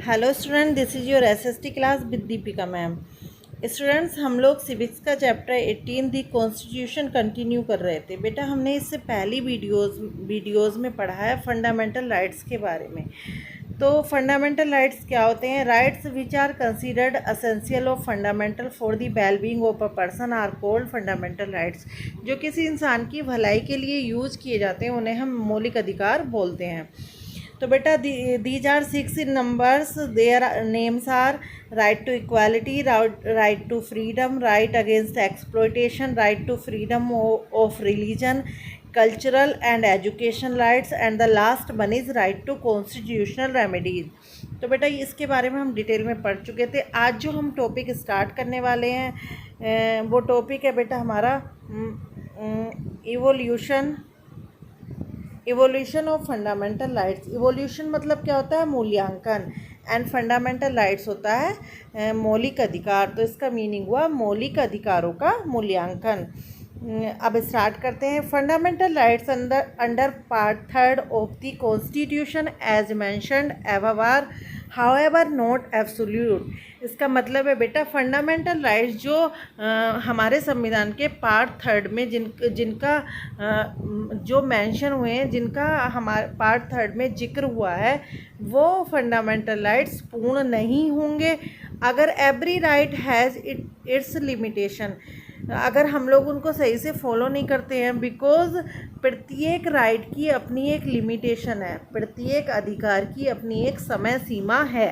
Hello student, this is your SST class with Deepika ma'am. Students, हम लोग civics का chapter 18 दी constitution continue कर रहे थे। बेटा, हमने इससे पहली वीडियोस में पढ़ा है फंडामेंटल राइट्स के बारे में। तो फंडामेंटल राइट्स क्या होते हैं? Rights which are considered essential of fundamental for the well being of a person are called fundamental rights. जो किसी इंसान की भलाई के लिए यूज़ किए जाते हैं उन्हें हम मौलिक अधिकार बोलते हैं। तो बेटा, these are 6 in numbers. Their names are right to equality, right to freedom, right against exploitation, right to freedom of religion, cultural and education rights, and the last one is right to constitutional remedies. तो बेटा, इसके बारे में हम detail में पढ़ चुके थे। आज जो हम टॉपिक स्टार्ट करने वाले हैं वो टॉपिक है बेटा हमारा evolution of fundamental rights. Evolution मतलब क्या होता है? मूल्यांकन। एंड फंडामेंटल राइट्स होता है मौलिक अधिकार। तो इसका मीनिंग हुआ मौलिक अधिकारों का मूल्यांकन। अब स्टार्ट करते हैं। Fundamental rights under part 3 of the constitution as mentioned above are however not absolute. इसका मतलब है बेटा, फंडामेंटल राइट्स जो हमारे संविधान के पार्ट 3 में जिनका जो मेंशन हुए हैं, जिनका हमारे पार्ट 3 में जिक्र हुआ है, वो फंडामेंटल राइट्स पूर्ण नहीं होंगे अगर every right has its limitation. अगर हम लोग उनको सही से फॉलो नहीं करते हैं, बिकॉज प्रत्येक राइट की अपनी एक लिमिटेशन है, प्रत्येक अधिकार की अपनी एक समय सीमा है।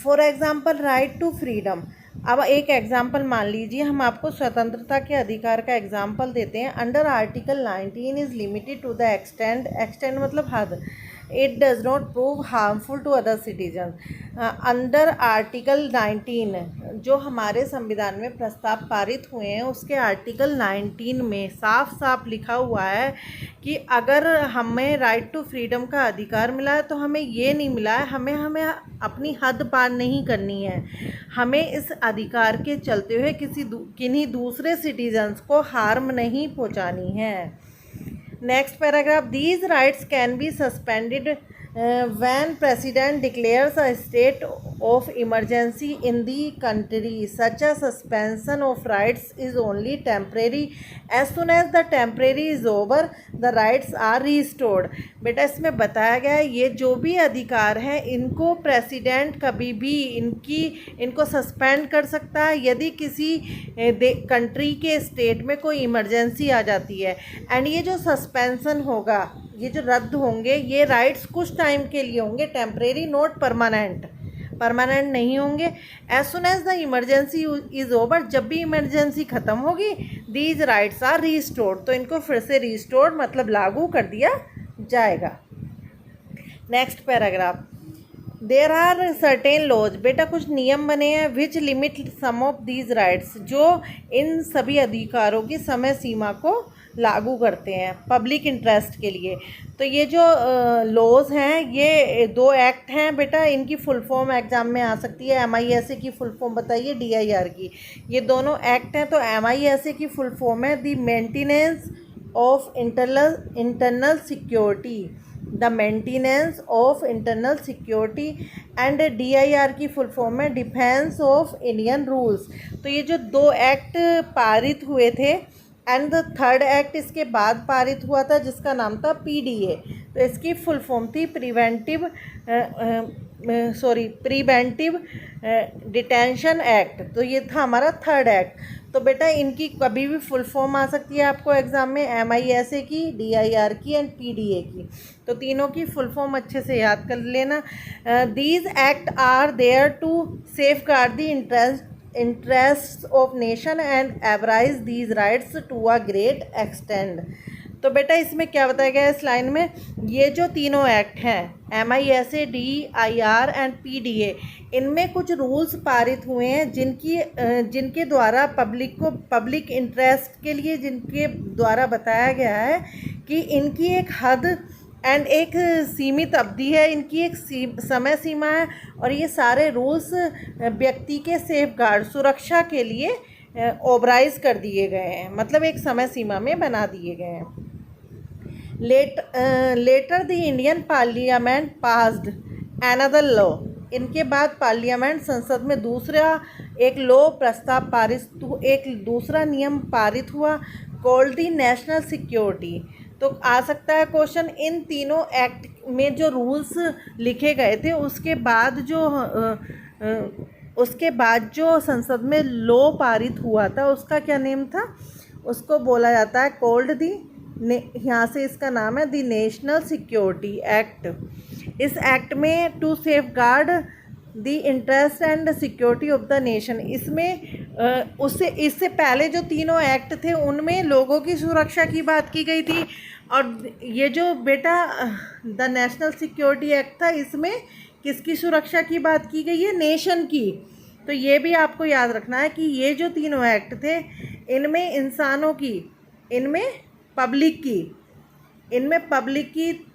For example, right to freedom. अब एक एग्जाम्पल मान लीजिए, हम आपको स्वतंत्रता के अधिकार का एग्जाम्पल देते हैं। Under article 19 is limited to the extent मतलब हद, it does not prove harmful to other citizen. Under article 19 जो हमारे संविधान में प्रस्ताव पारित हुए हैं, उसके आर्टिकल 19 में साफ साफ लिखा हुआ है कि अगर हमें राइट टू फ्रीडम का अधिकार मिला है तो हमें ये नहीं मिला है, हमें अपनी हद पार नहीं करनी है। हमें इस अधिकार के चलते हुए किन्हीं दूसरे सिटीजन्स को हार्म नहीं पहुंचानी है। Next paragraph, these rights can be suspended when president declares a state of emergency in the country. Such a suspension of rights is only temporary. As soon as the temporary is over, the rights are restored. बेटा, इसमें बताया गया है ये जो भी अधिकार है इनको प्रेसिडेंट कभी भी इनको सस्पेंड कर सकता है यदि किसी कंट्री के स्टेट में कोई इमरजेंसी आ जाती है। एंड ये जो सस्पेंशन होगा, ये जो रद्द होंगे, ये राइट्स कुछ टाइम के लिए होंगे, टेम्परेरी, नॉट परमानेंट नहीं होंगे। As soon as the emergency is over, जब भी इमरजेंसी ख़त्म होगी, दीज राइट्स आर रीस्टोर्ड, तो इनको फिर से रीस्टोर्ड मतलब लागू कर दिया जाएगा। Next paragraph, there are certain laws. बेटा, कुछ नियम बने हैं which limit some of these rights, जो इन सभी अधिकारों की समय सीमा को लागू करते हैं पब्लिक इंटरेस्ट के लिए। तो ये जो लॉज हैं, ये 2 एक्ट हैं बेटा, इनकी फुल फॉर्म एग्जाम में आ सकती है। MISA की फुल फॉर्म बताइए, DIR की। ये दोनों एक्ट हैं। तो MISA की फुल फॉर्म है the maintenance of internal security, the maintenance of internal security. And DIR की फुल फॉर्म है डिफेंस ऑफ इंडियन रूल्स। तो ये जो 2 एक्ट पारित हुए थे, एंड द 3rd एक्ट इसके बाद पारित हुआ था जिसका नाम था PDA। तो इसकी फुल फॉर्म थी प्रिवेंटिव डिटेंशन एक्ट। तो ये था हमारा 3rd एक्ट। तो बेटा, इनकी कभी भी फुल फॉर्म आ सकती है आपको एग्ज़ाम में, MISA की, DIR की एंड PDA की। तो तीनों की फुल फॉर्म अच्छे से याद कर लेना। These act are there to safeguard the interests of nation and average these rights to a great extent। तो बेटा, इसमें क्या बताया गया है इस लाइन में? ये जो तीनों एक्ट हैं, MISA, DIR एंड PDA, इनमें कुछ रूल्स पारित हुए हैं जिनके द्वारा पब्लिक इंटरेस्ट के लिए, जिनके द्वारा बताया गया है कि इनकी एक हद एंड एक सीमित अवधि है, इनकी एक समय सीमा है। और ये सारे रूल्स व्यक्ति के सेफगार्ड, सुरक्षा के लिए ऑब्राइज कर दिए गए हैं, मतलब एक समय सीमा में बना दिए गए हैं। Later the Indian Parliament passed another law. इनके बाद पार्लियामेंट संसद में दूसरा एक लॉ प्रस्ताव पारित, एक दूसरा नियम पारित हुआ, कॉल्ड दी नेशनल सिक्योरिटी। तो आ सकता है क्वेश्चन, इन तीनों एक्ट में जो रूल्स लिखे गए थे उसके बाद जो संसद में लॉ पारित हुआ था उसका क्या नेम था? उसको बोला जाता है कॉल्ड दी, यहाँ से इसका नाम है दी नेशनल सिक्योरिटी एक्ट। इस एक्ट में to safeguard the interest and security of the nation, इसमें इससे पहले जो तीनों एक्ट थे उनमें लोगों की सुरक्षा की बात की गई थी, और ये जो बेटा द नेशनल सिक्योरिटी एक्ट था इसमें किसकी सुरक्षा की बात की गई है? नेशन की। तो ये भी आपको याद रखना है कि ये जो तीनों एक्ट थे इनमें इंसानों की, इनमें पब्लिक की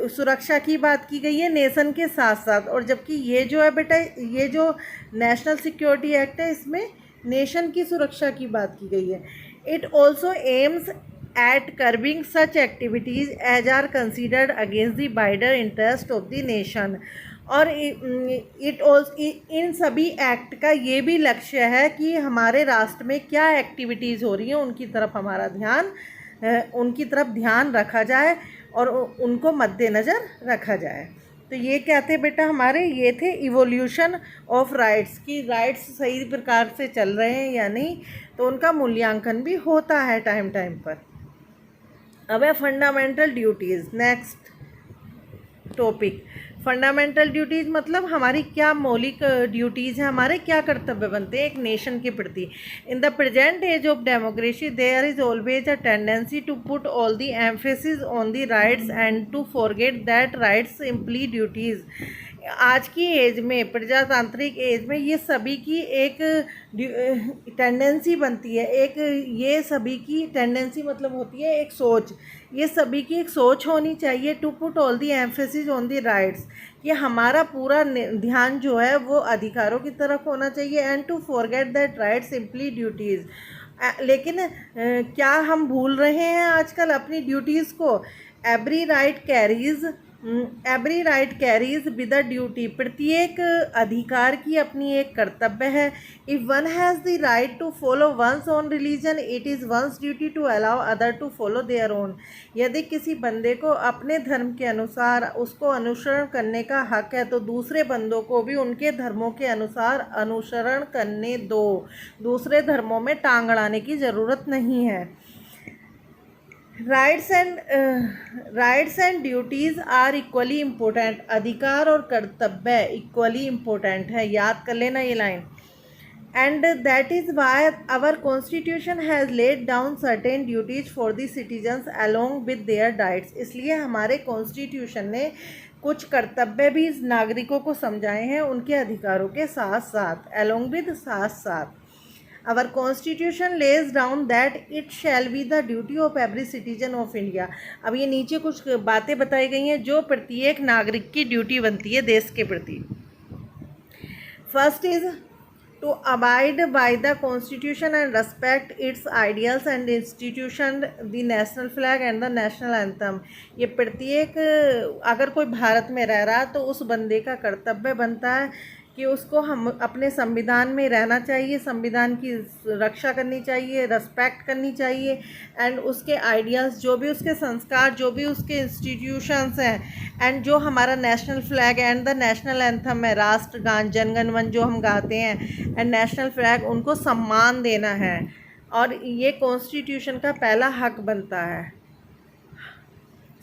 सुरक्षा की बात की गई है नेशन के साथ साथ, और जबकि ये जो है बेटा, ये जो नेशनल सिक्योरिटी एक्ट है इसमें नेशन की सुरक्षा की बात की गई है। It also aims at curbing such activities as are considered against the wider interest of the nation. और इन सभी एक्ट का ये भी लक्ष्य है कि हमारे राष्ट्र में क्या एक्टिविटीज़ हो रही हैं उनकी तरफ ध्यान रखा जाए और उनको मद्देनज़र रखा जाए। तो ये क्या थे बेटा हमारे? ये थे इवोल्यूशन ऑफ राइट्स, की राइट्स सही प्रकार से चल रहे हैं या नहीं, तो उनका मूल्यांकन भी होता है टाइम टाइम पर। अब है fundamental duties, next topic. Fundamental duties मतलब हमारी क्या मौलिक ड्यूटीज़ हैं, हमारे क्या कर्तव्य बनते हैं एक नेशन के प्रति। In the present age of democracy there is always a tendency to put all the emphasis on the rights and to forget that rights simply duties. आज की एज में, प्रजातांत्रिक एज में, ये सभी की एक टेंडेंसी बनती है, ये सभी की टेंडेंसी मतलब होती है एक सोच, ये सभी की एक सोच होनी चाहिए to put all the emphasis on the rights, कि हमारा पूरा ध्यान जो है वो अधिकारों की तरफ होना चाहिए, and to forget that rights simply duties. लेकिन क्या हम भूल रहे हैं आजकल अपनी ड्यूटीज़ को? Every right carries with a duty, प्रत्येक अधिकार की अपनी एक कर्तव्य है। If one has the right to follow one's own religion it is one's duty to allow other to follow their own. यदि किसी बंदे को अपने धर्म के अनुसार उसको अनुसरण करने का हक है तो दूसरे बंदों को भी उनके धर्मों के अनुसार अनुसरण करने दो, दूसरे धर्मों में टांग अड़ाने की ज़रूरत नहीं है। Rights and duties are equally important, अधिकार और कर्तव्य इक्वली इम्पोर्टेंट है, याद कर लेना ये line. And that is why our constitution has laid down certain duties for the citizens along with their rights. इसलिए हमारे कॉन्स्टिट्यूशन ने कुछ कर्तव्य भी नागरिकों को समझाए हैं उनके अधिकारों के साथ साथ, अलोंग विद साथ साथ। Our constitution lays down that it shall be the duty of every citizen of India। अब ये नीचे कुछ बातें बताई गई हैं जो प्रत्येक नागरिक की ड्यूटी बनती है देश के प्रति। First is to abide by the constitution and respect its ideals and institution, the national flag and the national anthem. ये प्रत्येक, अगर कोई भारत में रह रहा है तो उस बंदे का कर्तव्य बनता है कि उसको हम अपने संविधान में रहना चाहिए, संविधान की रक्षा करनी चाहिए, रेस्पेक्ट करनी चाहिए, एंड उसके आइडियाज़, जो भी उसके संस्कार, जो भी उसके इंस्टीट्यूशंस हैं, एंड जो हमारा national flag and the national anthem है, राष्ट्रगान जनगण मन जो हम गाते हैं, एंड नेशनल फ्लैग, उनको सम्मान देना है, और ये कॉन्स्टिट्यूशन का पहला हक बनता है।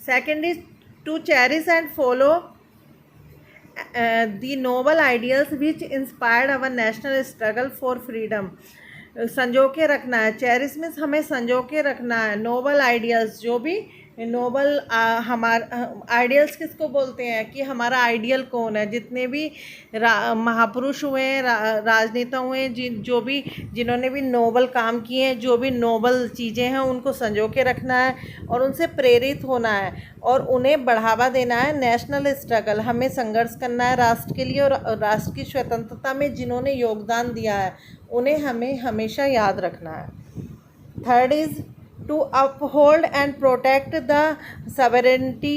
Second is to cherish and follow the noble ideals which inspired our national struggle for freedom। संजो के रखना है, चेरिश मीन्स हमें संजो के रखना है नोबल आइडियल्स, जो भी नोबल हमारा आइडियल्स किसको बोलते हैं कि हमारा आइडियल कौन है, जितने भी महापुरुष हुए हैं, राजनेता हुए हैं, जिन्होंने भी नोबल काम किए हैं, जो भी नोबल चीज़ें हैं उनको संजो के रखना है और उनसे प्रेरित होना है और उन्हें बढ़ावा देना है। नेशनल स्ट्रगल, हमें संघर्ष करना है राष्ट्र के लिए, और राष्ट्र की स्वतंत्रता में जिन्होंने योगदान दिया है उन्हें हमें हमेशा याद रखना है। Third is to uphold and protect the sovereignty,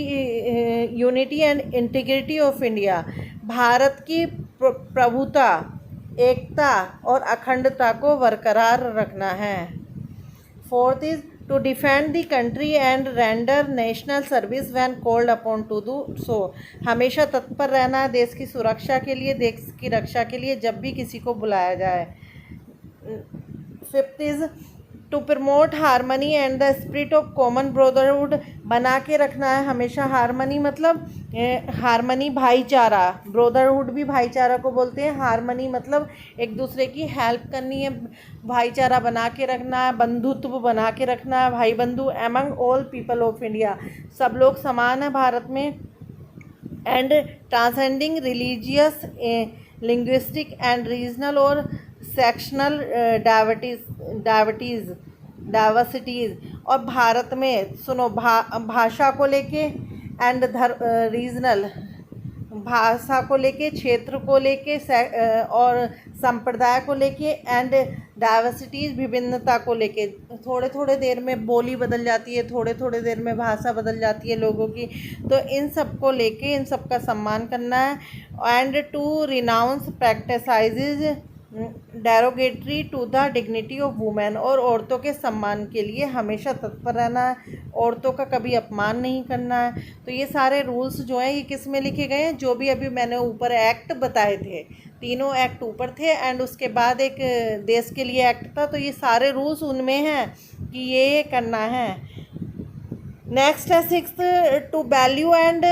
unity and integrity of India। Bharat की प्रभुता, एकता और अखंडता को बरकरार रखना है। Fourth is to defend the country and render national service when called upon to do so. हमेशा तत्पर रहना है देश की सुरक्षा के लिए, देश की रक्षा के लिए, जब भी किसी को बुलाया जाए। Fifth is to promote harmony and the spirit of common brotherhood. बना के रखना है हमेशा हारमनी, मतलब हारमनी भाईचारा, ब्रदरहुड भी भाईचारा को बोलते हैं। हारमनी मतलब एक दूसरे की हेल्प करनी है, भाईचारा बना के रखना है, बंधुत्व बना के रखना है, भाई बंधु among all people of India. सब लोग समान है भारत में। And transcending religious, linguistic and regional और सेक्शनल डाइवर्सिटीज़। और भारत में सुनो, भाषा को लेके एंड रीजनल, भाषा को लेके, क्षेत्र को लेके और संप्रदाय को लेके, एंड डाइवर्सिटीज़, विभिन्नता को लेके। थोड़े थोड़े देर में बोली बदल जाती है, थोड़े थोड़े देर में भाषा बदल जाती है लोगों की, तो इन सब को लेके इन सब का सम्मान करना है। And to renounce practices derogatory to the dignity of women. और औरतों के सम्मान के लिए हमेशा तत्पर रहना है, औरतों का कभी अपमान नहीं करना है। तो ये सारे रूल्स जो हैं ये किस में लिखे गए हैं, जो भी अभी मैंने ऊपर एक्ट बताए थे, तीनों एक्ट ऊपर थे एंड उसके बाद एक देश के लिए एक्ट था, तो ये सारे रूल्स उनमें हैं कि ये करना है। नेक्स्ट है sixth, to value and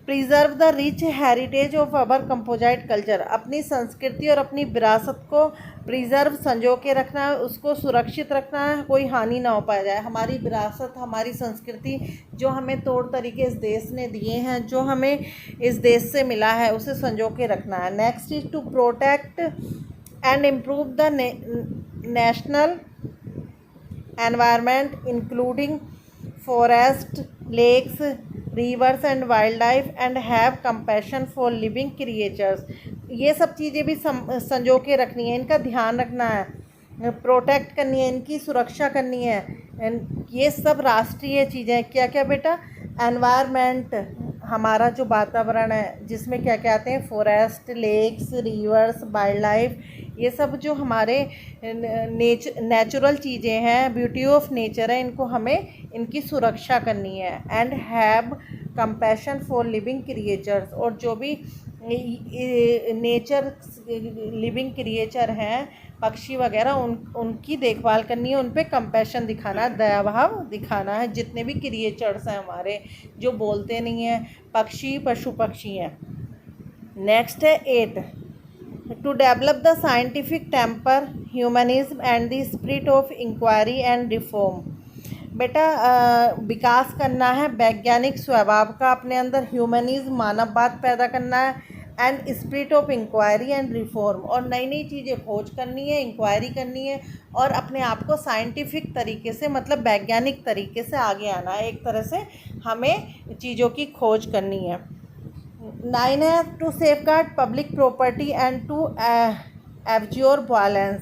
preserve the rich heritage of our composite culture. अपनी संस्कृति और अपनी विरासत को प्रिजर्व, संजो के रखना है, उसको सुरक्षित रखना है, कोई हानि ना हो पाया जाए। हमारी विरासत, हमारी संस्कृति जो हमें तौर तरीके इस देश ने दिए हैं, जो हमें इस देश से मिला है, उसे संजो के रखना है। Next is to protect and improve the national environment including forest, lakes, rivers and wild life and have compassion for living creatures. ये सब चीज़ें भी संजो के रखनी है, इनका ध्यान रखना है, प्रोटेक्ट करनी है, इनकी सुरक्षा करनी है। एंड ये सब राष्ट्रीय चीज़ें क्या क्या बेटा, एनवायरनमेंट, हमारा जो वातावरण है जिसमें क्या क्या आते हैं, forest, lakes, rivers, wild life, ये सब जो हमारे नेचुरल चीज़ें हैं, ब्यूटी ऑफ नेचर है, इनको हमें इनकी सुरक्षा करनी है। And have compassion for living creatures. और जो भी नेचर लिविंग क्रिएचर हैं, पक्षी वगैरह, उनकी देखभाल करनी है, उन पे कंपैशन दिखाना है, दया भाव दिखाना है। जितने भी क्रिएचर्स हैं हमारे जो बोलते नहीं हैं, पक्षी, पशु पक्षी हैं। नेक्स्ट है 8, to develop the scientific temper, humanism and the spirit of inquiry and reform. बेटा विकास करना है वैज्ञानिक स्वभाव का अपने अंदर, ह्यूमनिज्म, मानववाद पैदा करना है, and spirit of inquiry and reform. और नई नई चीज़ें खोज करनी है, इंक्वायरी करनी है, और अपने आप को साइंटिफिक तरीके से, मतलब वैज्ञानिक तरीके से आगे आना है। एक तरह से हमें चीज़ों की खोज करनी है। 9 है to safeguard public property and to abjure violence.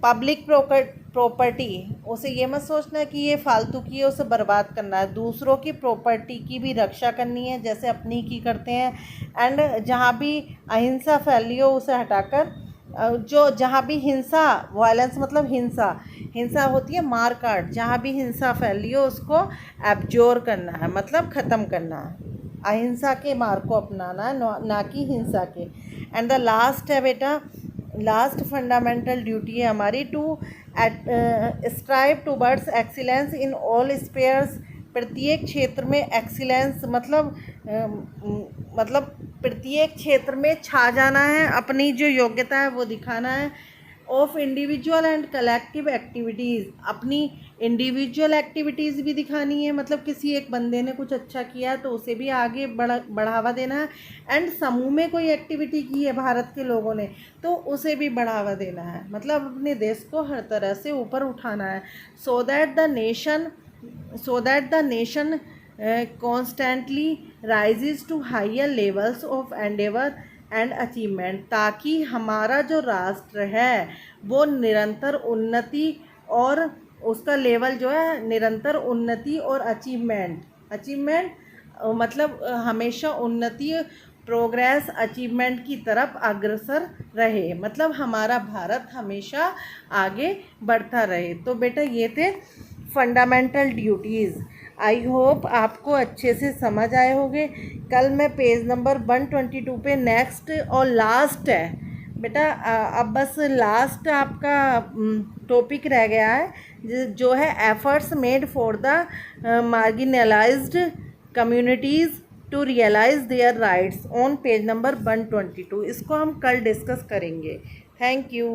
Public property, उसे ये मत सोचना कि ये फालतू की है, उसे बर्बाद करना है। दूसरों की प्रॉपर्टी की भी रक्षा करनी है जैसे अपनी की करते हैं। एंड जहाँ भी अहिंसा फैली हो उसे हटाकर, जो जहाँ भी हिंसा, वायलेंस मतलब हिंसा, हिंसा होती है मार काट, जहाँ भी हिंसा फैली हो उसको एब्जोर करना है, मतलब ख़त्म करना है। अहिंसा के मार्ग को अपनाना है, ना कि हिंसा के। एंड द लास्ट है बेटा, लास्ट फंडामेंटल ड्यूटी है हमारी, to strive towards excellence in all spheres. प्रत्येक क्षेत्र में एक्सीलेंस मतलब प्रत्येक क्षेत्र में छा जाना है, अपनी जो योग्यता है वो दिखाना है। Of individual and collective activities, अपनी इंडिविजुअल एक्टिविटीज़ भी दिखानी है, मतलब किसी एक बंदे ने कुछ अच्छा किया तो उसे भी आगे बढ़ावा देना है। एंड समूह में कोई एक्टिविटी की है भारत के लोगों ने तो उसे भी बढ़ावा देना है, मतलब अपने देश को हर तरह से ऊपर उठाना है। So that the nation constantly rises to higher levels of endeavour and achievement, ताकि हमारा जो राष्ट्र है वो निरंतर उन्नति और उसका लेवल जो है निरंतर उन्नति और अचीवमेंट मतलब हमेशा उन्नति प्रोग्रेस अचीवमेंट की तरफ अग्रसर रहे, मतलब हमारा भारत हमेशा आगे बढ़ता रहे। तो बेटा ये थे फंडामेंटल ड्यूटीज़। आई होप आपको अच्छे से समझ आए होंगे। कल मैं पेज नंबर 122 पे नेक्स्ट और लास्ट है बेटा, अब बस लास्ट आपका टॉपिक रह गया है जो है efforts made for the marginalised communities to realise their rights on page number 122। इसको हम कल डिस्कस करेंगे। Thank you.